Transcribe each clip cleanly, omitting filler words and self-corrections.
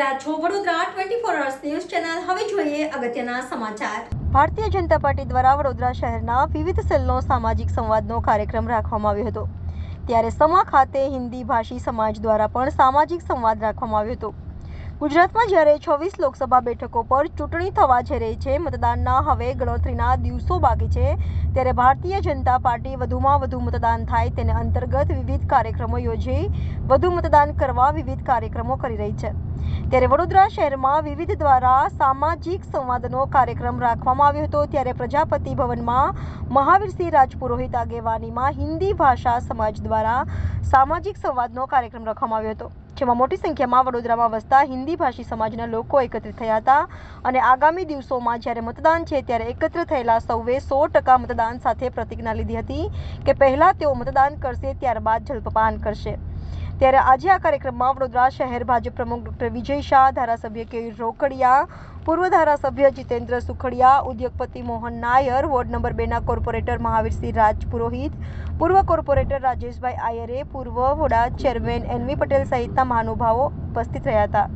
રહ્યા છો Vadodara 24 hours news channel. હવે જોઈએ અગત્યના સમાચાર। ભારતીય જનતા પાર્ટી દ્વારા વડોદરા શહેરના વિવિધ સેલનો સામાજિક સંવાદનો કાર્યક્રમ રાખવામાં આવ્યો હતો। ત્યારે સમા ખાતે હિન્દી ભાષી સમાજ દ્વારા પણ સામાજિક સંવાદ રાખવામાં આવ્યો હતો। ગુજરાતમાં જ્યારે 26 લોકસભા બેઠકો પર ચૂંટણી થવા જઈ રહી છે, મતદાનના હવે ગણતરીના દિવસો બાકી છે, ત્યારે ભારતીય જનતા પાર્ટી વધુમાં વધુ મતદાન થાય તેને અંતર્ગત વિવિધ કાર્યક્રમો યોજી વધુ મતદાન કરવા વિવિધ કાર્યક્રમો કરી રહી છે। ત્યારે વડોદરા શહેરમાં વિવિધ દ્વારા સામાજિક સંવાદનો કાર્યક્રમ રાખવામાં આવ્યો હતો। ત્યારે પ્રજાપતિ ભવનમાં મહાવીરસિંહ રાજપુરોહિત આગેવાનીમાં હિન્દી ભાષા સમાજ દ્વારા સામાજિક સંવાદનો કાર્યક્રમ રાખવામાં આવ્યો હતો, જેમાં મોટી સંખ્યામાં વડોદરામાં વસતા હિન્દી ભાષી સમાજના લોકો એકત્રિત થયા હતા અને આગામી દિવસોમાં જ્યારે મતદાન છે ત્યારે એકત્ર થયેલા સૌએ 100% મતદાન સાથે પ્રતિજ્ઞા લીધી હતી કે પહેલા તેઓ મતદાન કરશે, ત્યારબાદ જલપાન કરશે। ત્યારે આજે આ કાર્યક્રમમાં વડોદરા શહેર ભાજપ પ્રમુખ ડોક્ટર વિજય શાહ, ધારાસભ્ય કેયુર રોકડિયા, પૂર્વ ધારાસભ્ય જીતેન્દ્ર સુખડિયા, ઉદ્યોગપતિ મોહન નાયર, વોર્ડ નંબર 2ના કોર્પોરેટર મહાવીરસિંહ રાજપુરોહિત, પૂર્વ કોર્પોરેટર રાજેશભાઈ આયરે, પૂર્વ વડા ચેરમેન એનવી પટેલ સહિતના મહાનુભાવો ઉપસ્થિત રહ્યા હતા।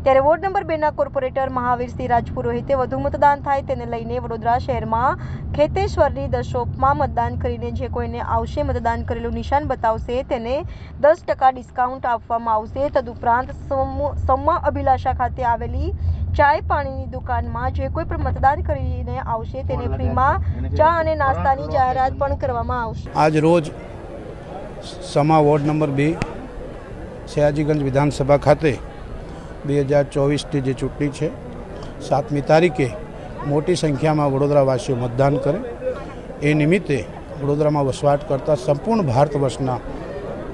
ત્યારે વોર્ડ નંબર 2ના કોર્પોરેટર મહાવીરસિંહ રાજપુરોહિતે વધુ મતદાન થાય તેને લઈને વડોદરા શહેરમાં ખેતેશ્વરની 10 શોપમાં મતદાન કરીને જે કોઈને આવશે મતદાન કરેલું નિશાન બતાવશે તેને 10% ડિસ્કાઉન્ટ આપવામાં આવશે। તદુપરાંત સમા અભિલાષા ખાતે આવેલી ચાય પાણીની દુકાનમાં જે કોઈ પણ મતદાન કરીને આવશે તેને ફ્રીમાં ચા અને નાસ્તાની જાહેરાત પણ કરવામાં આવશે। આજ રોજ સમા વોર્ડ નંબર 2 સયાજીગંજ વિધાનસભા ખાતે 2024ની જે ચૂંટણી છે 7મી તારીખે મોટી સંખ્યામાં વડોદરાવાસીઓ મતદાન કરે એ નિમિત્તે વડોદરામાં વસવાટ કરતા સંપૂર્ણ ભારત વર્ષના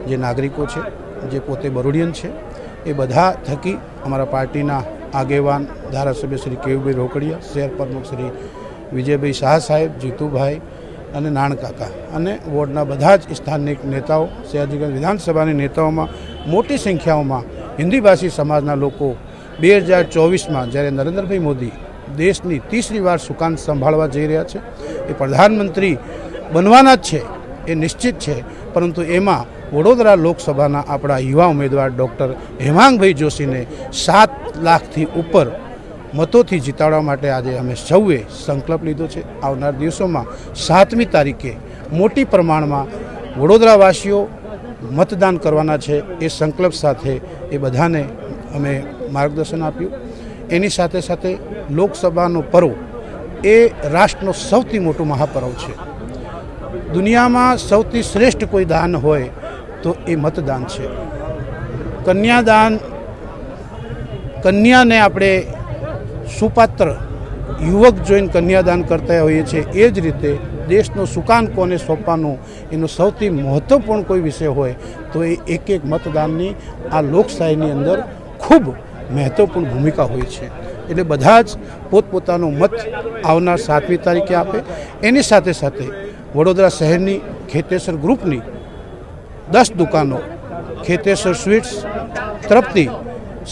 જે નાગરિકો છે, જે પોતે બરોડિયન છે, એ બધા થકી અમારા પાર્ટીના આગેવાન ધારાસભ્ય શ્રી કેયુભાઈ રોકડિયા, શહેર પ્રમુખ શ્રી વિજયભાઈ શાહ સાહેબ, જીતુભાઈ અને નાણકાકા અને વોર્ડના બધા જ સ્થાનિક નેતાઓ, સયાજીગંજ વિધાનસભાની નેતાઓમાં મોટી સંખ્યાઓમાં હિન્દી ભાષી સમાજના લોકો 2024માં જ્યારે નરેન્દ્રભાઈ મોદી દેશની 30રી વાર સુકાન સંભાળવા જઈ રહ્યા છે, એ પ્રધાનમંત્રી બનવાના જ છે, એ નિશ્ચિત છે, પરંતુ એમાં વડોદરા લોકસભાના આપણા યુવા ઉમેદવાર ડૉક્ટર હેમાંગભાઈ જોશીને 7 લાખથી ઉપર મતોથી જીતાડવા માટે આજે અમે સૌએ સંકલ્પ લીધો છે। આવનાર દિવસોમાં 7મી તારીખે મોટી પ્રમાણમાં વડોદરાવાસીઓ મતદાન કરવાના છે, એ સંકલ્પ સાથે એ બધાને અમે માર્ગદર્શન આપ્યું। એની સાથે સાથે લોકસભાનો પર્વ એ રાષ્ટ્રનો સૌથી મોટું મહાપર્વ છે। દુનિયામાં સૌથી શ્રેષ્ઠ કોઈ દાન હોય તો એ મતદાન છે। કન્યાદાન, કન્યાને આપણે સુપાત્ર યુવક જોઈને કન્યાદાન કરતા હોઈએ છીએ, એ જ રીતે દેશનું સુકાન કોને સોંપવાનું એનો સૌથી મહત્ત્વપૂર્ણ કોઈ વિષય હોય તો એ એક મતદાનની આ લોકશાહીની અંદર ખૂબ મહત્ત્વપૂર્ણ ભૂમિકા હોય છે। એટલે બધા જ પોતપોતાનો મત આવનાર 7મી તારીખે આપે। એની સાથે સાથે વડોદરા શહેરની ખેતેશ્વર ગ્રુપની 10 દુકાનો ખેતેશ્વર સ્વીટ્સ તરફથી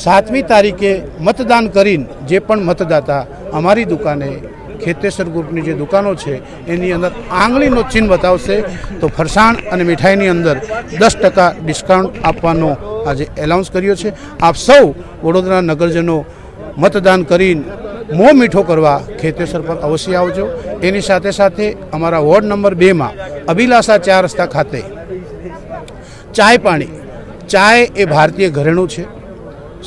7મી તારીખે મતદાન કરીને જે પણ મતદાતા અમારી દુકાને ખેતેશ્વર ગ્રુપની જે દુકાનો છે એની અંદર આંગળીનો ચિહ્ન બતાવશે તો ફરસાણ અને મીઠાઈની અંદર 10% ડિસ્કાઉન્ટ આપવાનો આજે એલાઉન્સ કર્યો છે। આપ સૌ વડોદરા નગરજનો મતદાન કરીને મોં મીઠો કરવા ખેતેશ્વર પર અવશ્ય આવજો। એની સાથે સાથે અમારા વોર્ડ નંબર 2માં અભિલાષા 4 રસ્તા ખાતે ચાય પાણી, ચાય એ ભારતીય ઘરેણું છે,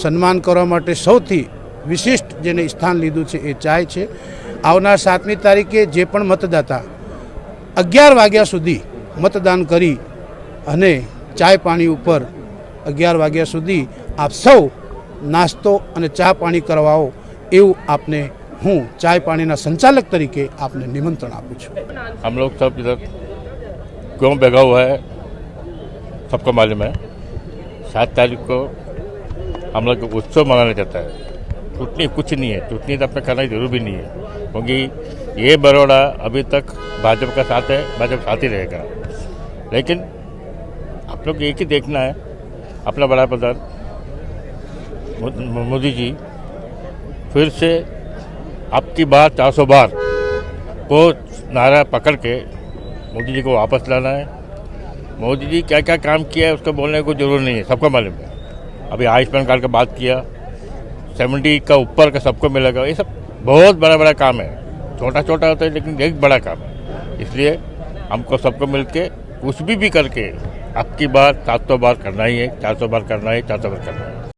સન્માન કરવા માટે સૌથી વિશિષ્ટ જેને સ્થાન લીધું છે એ ચાય છે। આવનાર 7મી તારીખે જે પણ મતદાતા 11 વાગ્યા સુધી મતદાન કરી અને ચાય પાણી ઉપર 11 વાગ્યા સુધી આપ સૌ નાસ્તો અને ચા પાણી કરવાઓ એવું આપને હું ચાય પાણીના સંચાલક તરીકે આપને નિમંત્રણ આપું છું। हम लोग सब इधर क्यों भेगा हुआ है सबको मालूम है। 7 तारीख को हम लोग उत्सव मनाना चाहता है। चुटनी कुछ नहीं है, चुटनी तो अपने करना की जरूर भी नहीं है, क्योंकि ये बड़ौदा अभी तक भाजपा का साथ है, भाजपा साथ ही रहेगा। लेकिन आप लोग एक ही देखना है, अपना बड़ा प्रधान मोदी जी फिर से आपकी बार 400 बार को नारा पकड़ के मोदी जी को वापस लाना है। मोदी जी क्या क्या काम किया है उसको बोलने को जरूर नहीं है, सबको मालूम है। अभी आयुष्मान कार्ड का बात किया, 70 का ऊपर का सबको मिलेगा, ये सब बहुत बड़ा बड़ा काम है। छोटा छोटा होता है लेकिन एक बड़ा काम है। इसलिए हमको सबको मिलके कुछ भी करके अब की बार 700 बार करना ही है, 400 बार करना है, 400 बार करना है।